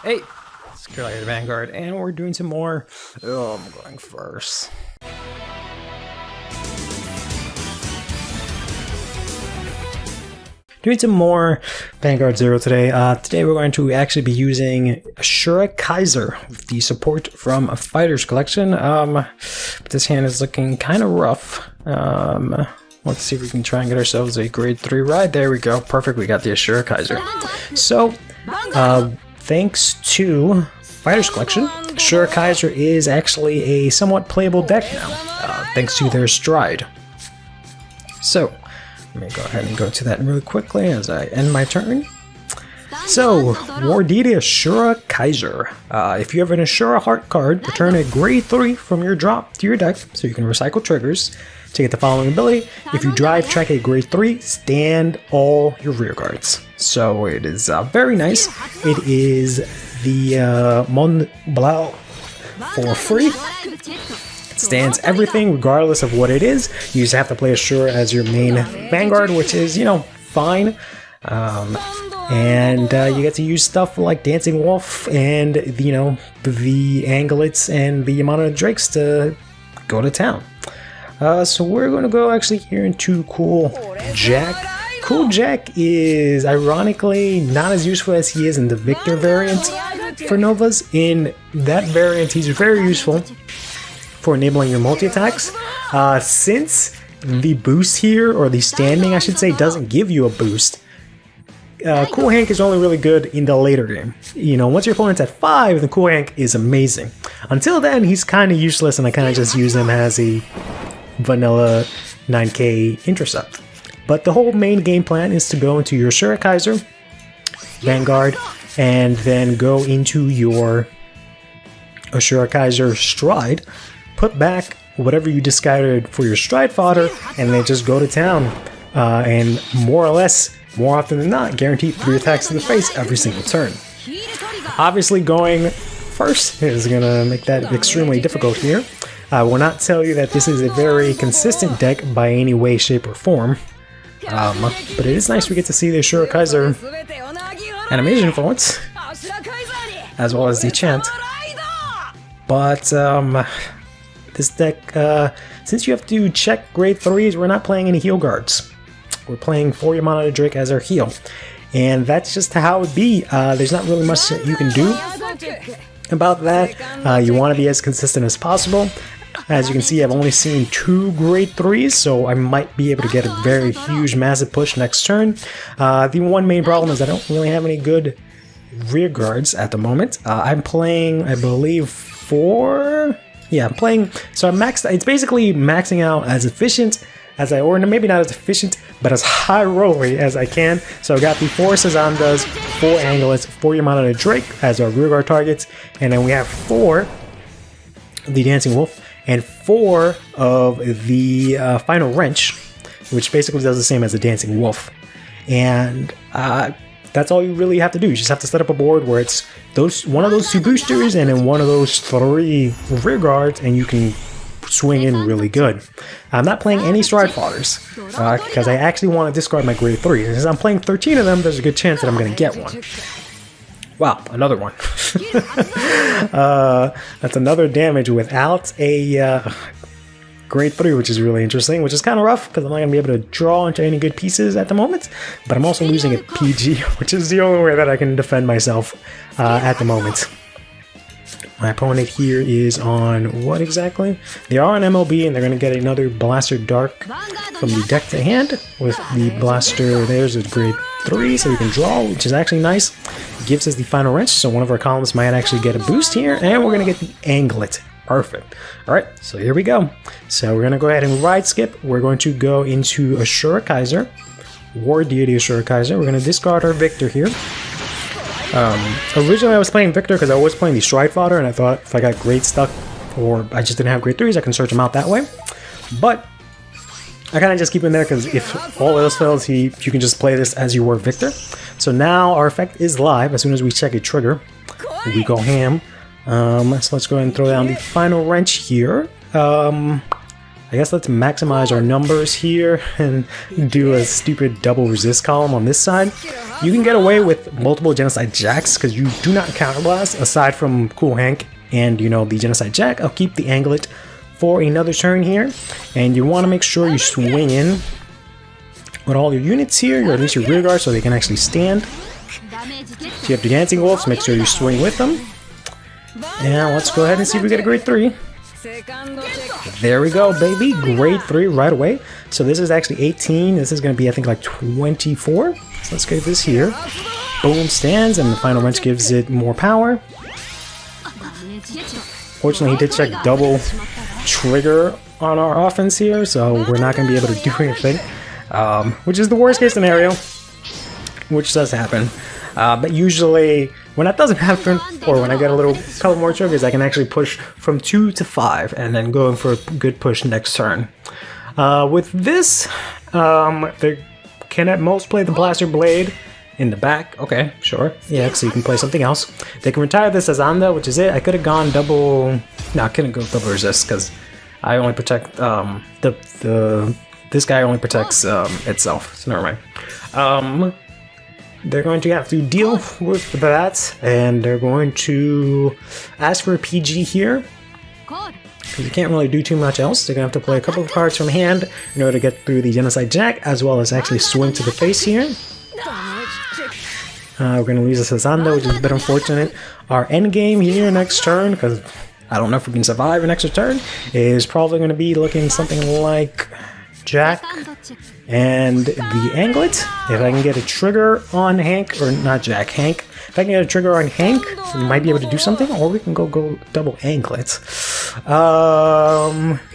Hey, it's CurlyHairedVanguard, and we're doing some more. Oh, I'm going first. Doing some more Vanguard 0 today. Today we're going to actually be using Asura Kaiser with the support from a Fighters Collection. But this hand is looking kind of rough. Let's see if we can try and get ourselves a grade 3 ride. There we go. Perfect. We got the Asura Kaiser. So, thanks to Fighters Collection, Asura Kaiser is actually a somewhat playable deck now, thanks to their stride. So, let me go ahead and go to that really quickly as I end my turn. So, War Deity Asura Kaiser. If you have an Asura Heart card, return a grade 3 from your drop to your deck so you can recycle triggers to get the following ability. If you drive track a grade 3, stand all your rear guards. So it is very nice. It is the Mon Blau for free. It stands everything regardless of what it is. You just have to play Asura as your main Vanguard, which is, you know, fine. And you get to use stuff like Dancing Wolf and, you know, the Anglets and the Yamana Drakes to go to town. So we're going to go actually here into Cool Jack. Cool Jack is ironically not as useful as he is in the Victor variant for Novas. In that variant, he's very useful for enabling your multi-attacks. Since the boost here, or the standing I should say, doesn't give you a boost, Cool Hank is only really good in the later game. You know, once your opponent's at 5, the Cool Hank is amazing. Until then, he's kind of useless, and I kind of just use him as a vanilla 9k intercept. But the whole main game plan is to go into your Asura Kaiser, Vanguard, and then go into your Asura Kaiser Stride, put back whatever you discarded for your Stride fodder, and then just go to town. And more or less, more often than not, guarantee 3 attacks to the face every single turn. Obviously, going first is going to make that extremely difficult here. I will not tell you that this is a very consistent deck by any way, shape, or form. But it is nice we get to see the Asura Kaiser animation for once, as well as the chant. But this deck, since you have to check grade 3s, we're not playing any heal guards. We're playing 4 Yamana Drake as our heal. And that's just how it be. There's not really much that you can do about that. You want to be as consistent as possible. As you can see, I've only seen 2 grade 3s, so I might be able to get a very huge, massive push next turn. The one main problem is I don't really have any good rear guards at the moment. I'm playing, I believe, 4... Yeah, I'm playing... So I'm maxed... It's basically maxing out as efficient as I... Or maybe not as efficient, but as high rolling as I can. So I got the 4 Sazandas, 4 Anglets, 4 Yamana Drake as our rear guard targets, and then we have 4 the Dancing Wolf, and 4 of the Final Wrench, which basically does the same as the Dancing Wolf. And that's all you really have to do. You just have to set up a board where it's one of those 2 boosters and then one of those 3 rear guards, and you can swing in really good. I'm not playing any Stride Fodders because I actually want to discard my grade 3. Since I'm playing 13 of them, there's a good chance that I'm going to get one. Wow, another one. That's another damage without a grade 3, which is really interesting, which is kind of rough because I'm not going to be able to draw into any good pieces at the moment, but I'm also losing a PG, which is the only way that I can defend myself at the moment. My opponent here is on what exactly? They are on MLB, and they're going to get another Blaster Dark from the deck to hand with the Blaster. There's a grade 3, so we can draw, which is actually nice. It gives us the Final Wrench, so one of our columns might actually get a boost here, and we're going to get the Anglet. Perfect. Alright, so here we go. So we're going to go ahead and ride skip. We're going to go into Asura Kaiser, War Deity Asura Kaiser. We're going to discard our Victor here. Originally I was playing Victor because I was playing the Stride Fodder, and I thought if I got grade stuck or I just didn't have grade 3s, I can search them out that way. But I kind of just keep him there because if all else fails, you can just play this as you were Victor. So now our effect is live. As soon as we check a trigger, we go ham. So let's go ahead and throw down the Final Wrench here. I guess let's maximize our numbers here and do a stupid double resist column on this side. You can get away with multiple Genocide Jacks because you do not counterblast aside from Cool Hank and, you know, the Genocide Jack. I'll keep the Anglet for another turn here. And you want to make sure you swing in with all your units here, or at least your rear guard, so they can actually stand. So you have the Dancing Wolves, make sure you swing with them. And let's go ahead and see if we get a grade 3. There we go, baby. Grade 3 right away. So this is actually 18. This is going to be, I think, like 24. So let's get this here. Boom, stands, and the final wrench gives it more power. Fortunately, he did check double trigger on our offense here, so we're not going to be able to do anything. Which is the worst case scenario, which does happen. But usually, when that doesn't happen, or when I get a couple more triggers, I can actually push from 2 to 5, and then go in for a good push next turn. With this, they can at most play the Blaster Blade in the back. Okay, sure. Yeah, so you can play something else. They can retire this Azanda, which is it. I could have gone double... No, I couldn't go double resist, because I only protect... This guy only protects itself, so never mind. They're going to have to deal with that, and they're going to ask for a PG here, because you can't really do too much else. They're going to have to play a couple of cards from hand in order to get through the Genocide Jack, as well as actually swing to the face here. We're going to lose this Azanda, which is a bit unfortunate. Our end game here next turn, because I don't know if we can survive an extra turn, is probably going to be looking something like Jack and the Anglet. If I can get a trigger on Hank, or not Jack, Hank. If I can get a trigger on Hank, we might be able to do something, or we can go double Anglet.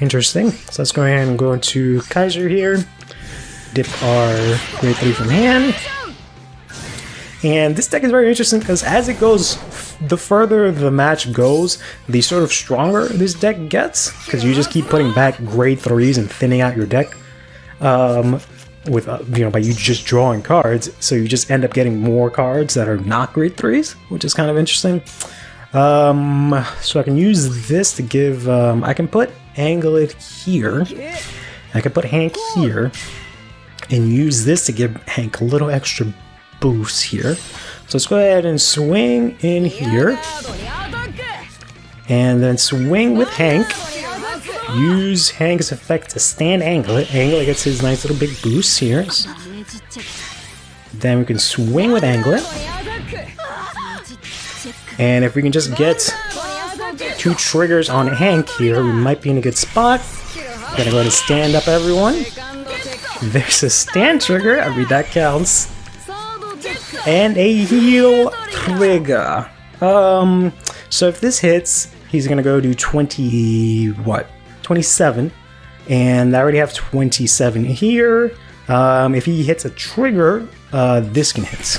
Interesting. So let's go ahead and go into Kaiser here. Dip our grade 3 from hand. And this deck is very interesting because as it goes, the further the match goes, the sort of stronger this deck gets, because you just keep putting back grade 3s and thinning out your deck with by you just drawing cards. So you just end up getting more cards that are not grade 3s, which is kind of interesting. So I can use this to give I can put Anglet here. I can put Hank here and use this to give Hank a little extra boost here. So let's go ahead and swing in here, and then swing with Hank. Use Hank's effect to stand Anglet. Anglet gets his nice little big boost here. Then we can swing with Anglet, and if we can just get 2 triggers on Hank here, we might be in a good spot. Gonna go ahead and stand up, everyone. There's a stand trigger. I mean, that counts. And a heal trigger. So if this hits, he's gonna go do 27, and I already have 27 here. If he hits a trigger, this can hit.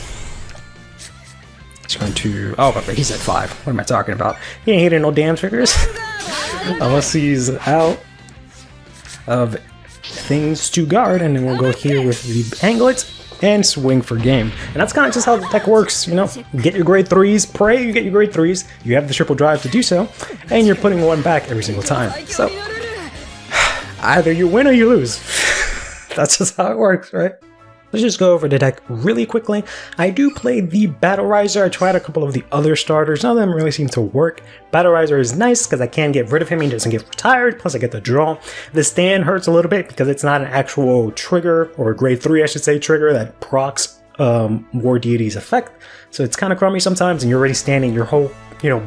He's going to... Oh, he's at 5. What am I talking about? He ain't hitting no damn triggers. Unless he's out of things to guard, and then we'll go here with the Anglet and swing for game. And that's kind of just how the deck works, you know. Get your grade 3s, pray you get your grade 3s, you have the triple drive to do so, and you're putting one back every single time. So, either you win or you lose. That's just how it works, right? Let's just go over the deck really quickly. I do play the Battle Riser. I tried a couple of the other starters. None of them really seem to work. Battle Riser is nice because I can get rid of him. He doesn't get retired. Plus I get the draw. The stand hurts a little bit because it's not an actual trigger, or grade 3 I should say, trigger that procs War Deity's effect. So it's kind of crummy sometimes, and you're already standing your whole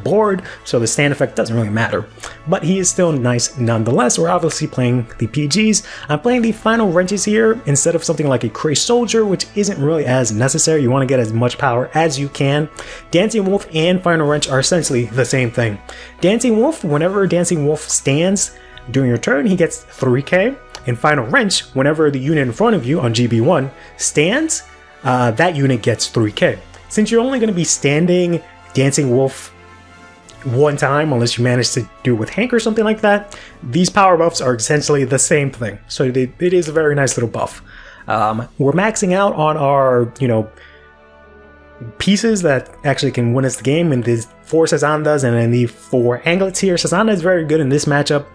board, so the stand effect doesn't really matter. But he is still nice nonetheless. We're obviously playing the PGs. I'm playing the final wrenches here instead of something like a Crazy Soldier, which isn't really as necessary. You want to get as much power as you can. Dancing Wolf and Final Wrench are essentially the same thing. Dancing Wolf, whenever Dancing Wolf stands during your turn, he gets 3k. And Final Wrench, whenever the unit in front of you on GB1 stands, that unit gets 3k. Since you're only going to be standing Dancing Wolf one time, unless you manage to do it with Hank or something like that, these power buffs are essentially the same thing. So it is a very nice little buff. We're maxing out on our, pieces that actually can win us the game, and these 4 Sazandas and then the 4 Anglets here. Sazanda is very good in this matchup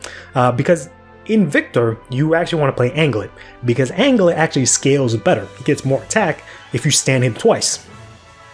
because in Victor, you actually want to play Anglet, because Anglet actually scales better. He gets more attack if you stand him twice.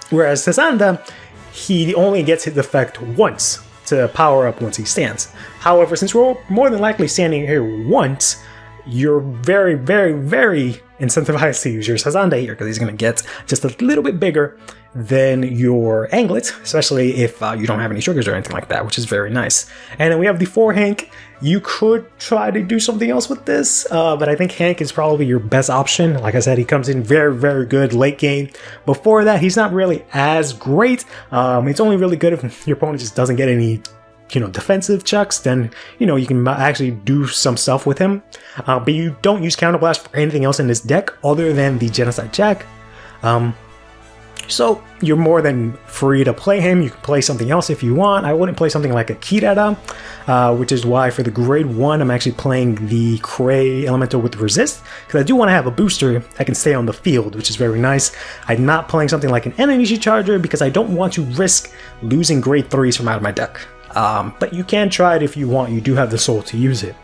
Whereas Sazanda, he only gets his effect once to power up once he stands. However, since we're more than likely standing here once, you're very, very, very incentivized to use your Sazanda here, because he's going to get just a little bit bigger than your Anglet, especially if you don't have any triggers or anything like that, which is very nice. And then we have the 4 Hank. You could try to do something else with this, but I think Hank is probably your best option. Like I said, he comes in very, very good late game. Before that, he's not really as great. It's only really good if your opponent just doesn't get any, defensive checks. Then, you can actually do some stuff with him. But you don't use Counterblast for anything else in this deck other than the Genocide Jack. So you're more than free to play him. You can play something else if you want. I wouldn't play something like a Kirara, which is why for the grade 1 I'm actually playing the Cray Elemental with Resist, because I do want to have a booster that can stay on the field, which is very nice. I'm not playing something like an Energy Charger because I don't want to risk losing grade 3s from out of my deck. But you can try it if you want. You do have the soul to use it.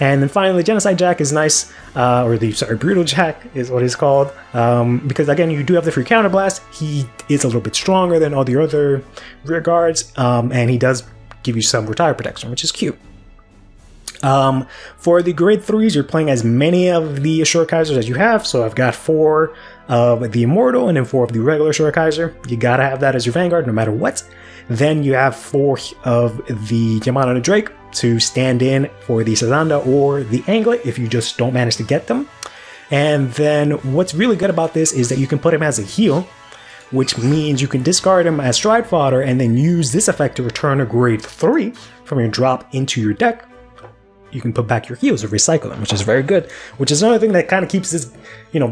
And then finally, Genocide Jack is nice, or Brutal Jack is what it's called, because again, you do have the free Counterblast. He is a little bit stronger than all the other rear guards, and he does give you some retire protection, which is cute. For the grade 3s, you're playing as many of the Asura Kaisers as you have, so I've got 4 of the Immortal and then 4 of the regular Asura Kaiser. You gotta have that as your Vanguard no matter what. Then you have 4 of the Yamano and Drake to stand in for the Sazanda or the Anglet if you just don't manage to get them. And then what's really good about this is that you can put him as a heal, which means you can discard him as stride fodder and then use this effect to return a grade 3 from your drop into your deck. You can put back your heals or recycle them, which is very good. Which is another thing that kind of keeps this,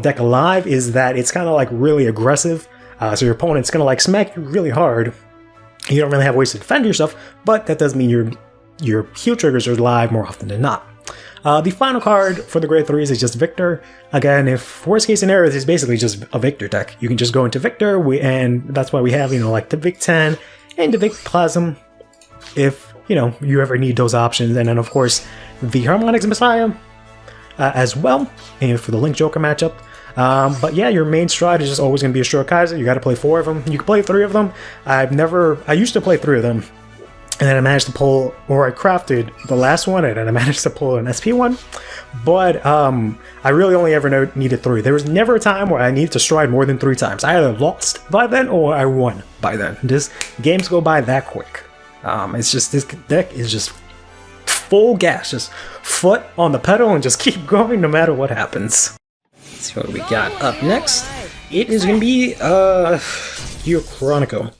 deck alive, is that it's kind of like really aggressive. So your opponent's gonna like smack you really hard. You don't really have ways to defend yourself, but that does mean your heal triggers are live more often than not. The final card for the grade 3s is just Victor. Again, if worst case scenario is basically just a Victor deck, you can just go into Victor, and that's why we have like the Vic 10 and the Vic Plasm, if you ever need those options. And then of course the Harmonics Messiah as well, and for the Link Joker matchup. But yeah, your main stride is just always going to be Asura Kaiser. You got to play 4 of them. You can play 3 of them. I used to play 3 of them, and then I managed to pull, or I crafted the last one, and then I managed to pull an SP one. But I really only ever needed 3. There was never a time where I needed to stride more than 3 times. I either lost by then or I won by then. Just games go by that quick. It's just, this deck is just full gas, just foot on the pedal and just keep going no matter what happens. Let's see what we got up next. It is going to be Gear Chronicle.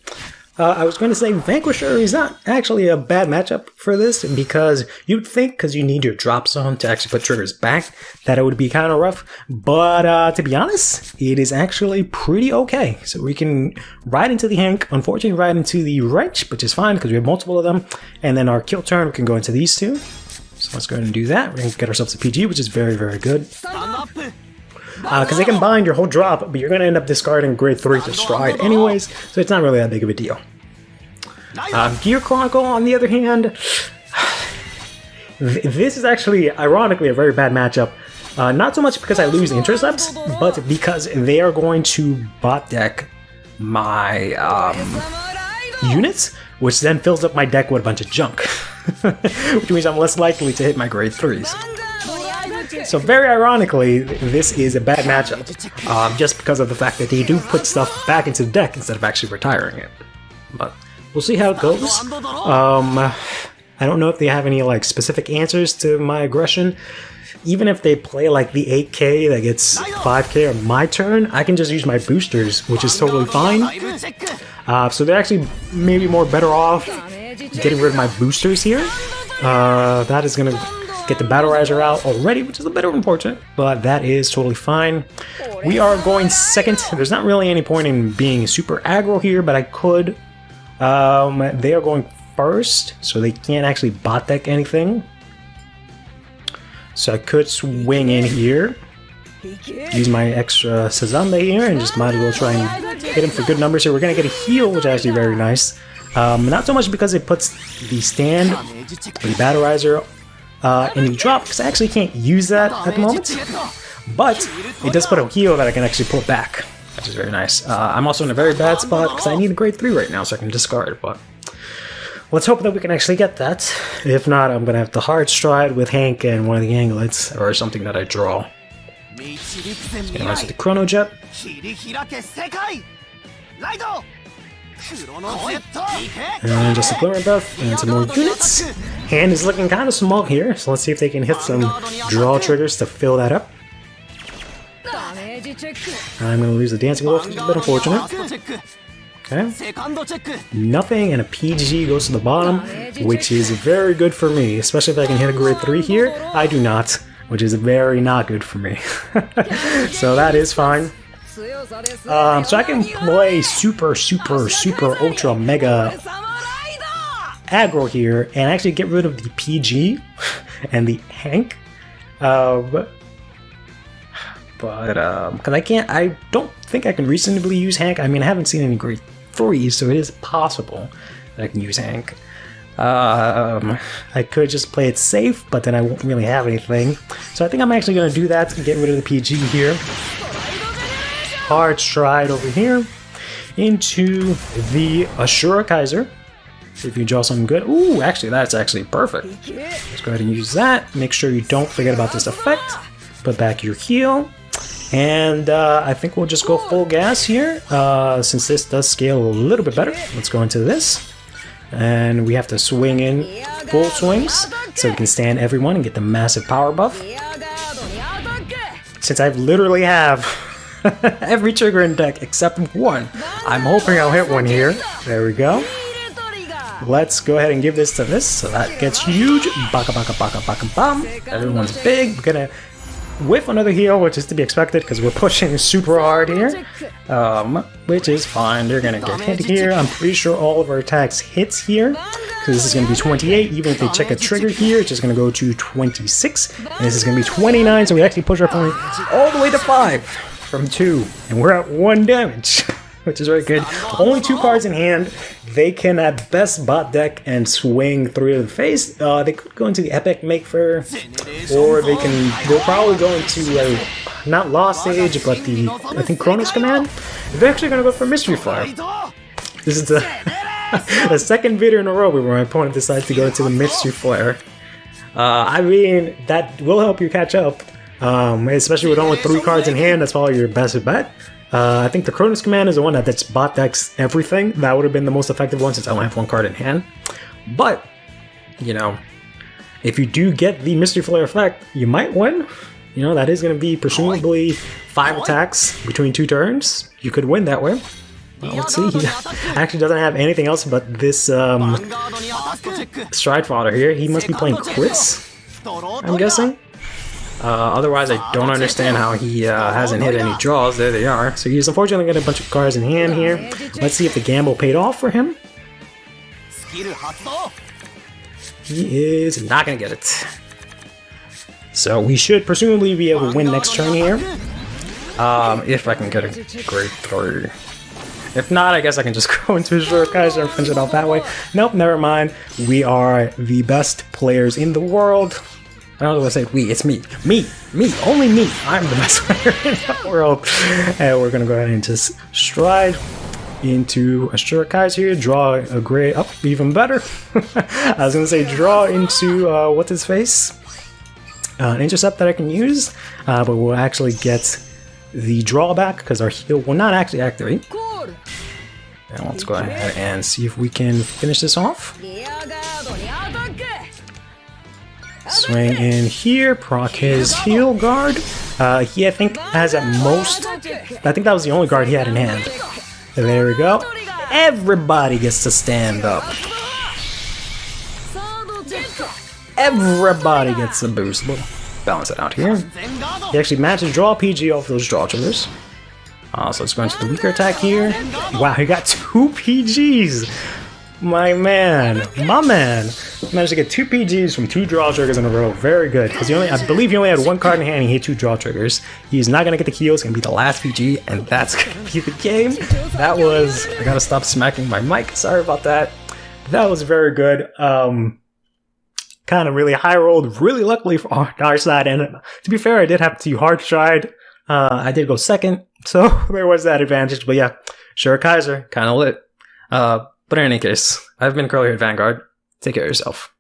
I was going to say Vanquisher is not actually a bad matchup for this, because you'd think, because you need your drop zone to actually put triggers back, that it would be kind of rough. But to be honest, it is actually pretty okay. So we can ride into the Hank, unfortunately ride into the Wrench, which is fine because we have multiple of them. And then our kill turn, we can go into these 2. So let's go ahead and do that. We're going to get ourselves a PG, which is very, very good. Because they can bind your whole drop, but you're going to end up discarding grade 3 to stride anyways, so it's not really that big of a deal. Gear Chronicle, on the other hand, this is actually, ironically, a very bad matchup. Not so much because I lose intercepts, but because they are going to bot deck my units, which then fills up my deck with a bunch of junk, which means I'm less likely to hit my grade 3s. So very ironically, this is a bad matchup, just because of the fact that they do put stuff back into the deck instead of actually retiring it. But we'll see how it goes. I don't know if they have any specific answers to my aggression. Even if they play the 8k that gets 5k on my turn, I can just use my boosters, which is totally fine. So they're actually maybe more better off getting rid of my boosters here. That is going to get the Battle Riser out already, which is a bit unfortunate, but that is totally fine. We are going second. There's not really any point in being super aggro here, but I could. They are going first, so they can't actually bot deck anything. So I could swing in here, use my extra Sazanda here, and just might as well try and hit him for good numbers here. We're going to get a heal, which is actually very nice. Not so much because it puts the stand, the Battle Riser, in the drop, because I actually can't use that at the moment. But it does put a heal that I can actually pull back, which is very nice. I'm also in a very bad spot because I need a grade 3 right now, so I can discard, but let's hope that we can actually get that. If not, I'm going to have to hard stride with Hank and one of the anglets, or something that I draw. Let's get nice with the Chrono Jet. And just a Glimmer Buff and some more units. Hand is looking kind of small here, so let's see if they can hit some draw triggers to fill that up. I'm going to lose the Dancing Wolf, which is a bit unfortunate. Okay. Nothing, and a PG goes to the bottom, which is very good for me, especially if I can hit a grade 3 here. I do not, which is very not good for me. So that is fine. So I can play super ultra mega aggro here and actually get rid of the PG and the Hank. But because I don't think I can reasonably use Hank. I mean, I haven't seen any grade 3, so it is possible that I can use Hank. I could just play it safe, but then I won't really have anything. So I think I'm actually going to do that to get rid of the PG here. Hard stride over here into the Asura Kaiser. See if you draw something good. Ooh, actually, that's actually perfect. Let's go ahead and use that. Make sure you don't forget about this effect. Put back your heal. And I think we'll just go full gas here, since this does scale a little bit better. Let's go into this. And we have to swing in full swings, so we can stand everyone and get the massive power buff. Since I literally have every trigger in deck except one, I'm hoping I'll hit one here. There we go. Let's go ahead and give this to this, so that gets huge. Baka baka baka baka bam. Everyone's big. We're gonna whiff another heal, which is to be expected because we're pushing super hard here, which is fine. They're gonna get hit here. I'm pretty sure all of our attacks hits here, because this is gonna be 28. Even if they check a trigger here, it's just gonna go to 26, and this is gonna be 29. So we actually push our opponent all the way to 5 from 2, and we're at 1 damage, which is very good. Only 2 cards in hand. They can at best bot deck and swing 3 to the face. They could go into the Epic Makefair, or they'll probably go into not Lost Age, but I think Kronos Command. They're actually gonna go for Mystery Flare. This is the second video in a row where my opponent decides to go into the Mystery Flare. I mean, that will help you catch up, especially with only 3 cards in hand. That's probably your best bet. I think the Kronos Command is the one that's bot decks everything. That would have been the most effective one since I only have 1 card in hand. But, you know, if you do get the Mystery Flare effect, you might win. You know, that is going to be presumably 5 attacks between 2 turns. You could win that way. Well, let's see. He actually doesn't have anything else but this Stride Fodder here. He must be playing crits, I'm guessing. Otherwise, I don't understand how he hasn't hit any draws. There they are. So he's unfortunately got a bunch of cards in hand here. Let's see if the gamble paid off for him. He is not going to get it. So we should presumably be able to win next turn here. If I can get a grade 3. If not, I guess I can just go into Asura Kaiser and finish it off that way. Nope, never mind. We are the best players in the world. I don't know what I say we, it's me. Me, only me. I'm the best player in the world. And we're going to go ahead and just stride into Asura Kaiser here. Draw a grade up, even better. I was going to say draw into, what's his face? An intercept that I can use. But we'll actually get the drawback because our heal will not actually activate. And let's go ahead and see if we can finish this off. Swing in here, proc his heal guard. He, I think, has at most... I think that was the only guard he had in hand. There we go. Everybody gets to stand up. Everybody gets a boost. We'll balance it out here. He actually managed to draw a PG off those draw triggers. So let's go into the weaker attack here. Wow, he got 2 PGs. My man, managed to get 2 PGs from 2 draw triggers in a row. Very good, because I believe he only had 1 card in hand and he hit 2 draw triggers. He's not going to get the heal, it's going to be the last PG, and that's going to be the game. That was... I got to stop smacking my mic, sorry about that. That was very good. kind of really high rolled, really luckily for our side. And to be fair, I did have to hard stride. I did go second, so there was that advantage. But yeah, Asura Kaiser, kind of lit. But in any case, I've been CurlyHairedVanguard. Take care of yourself.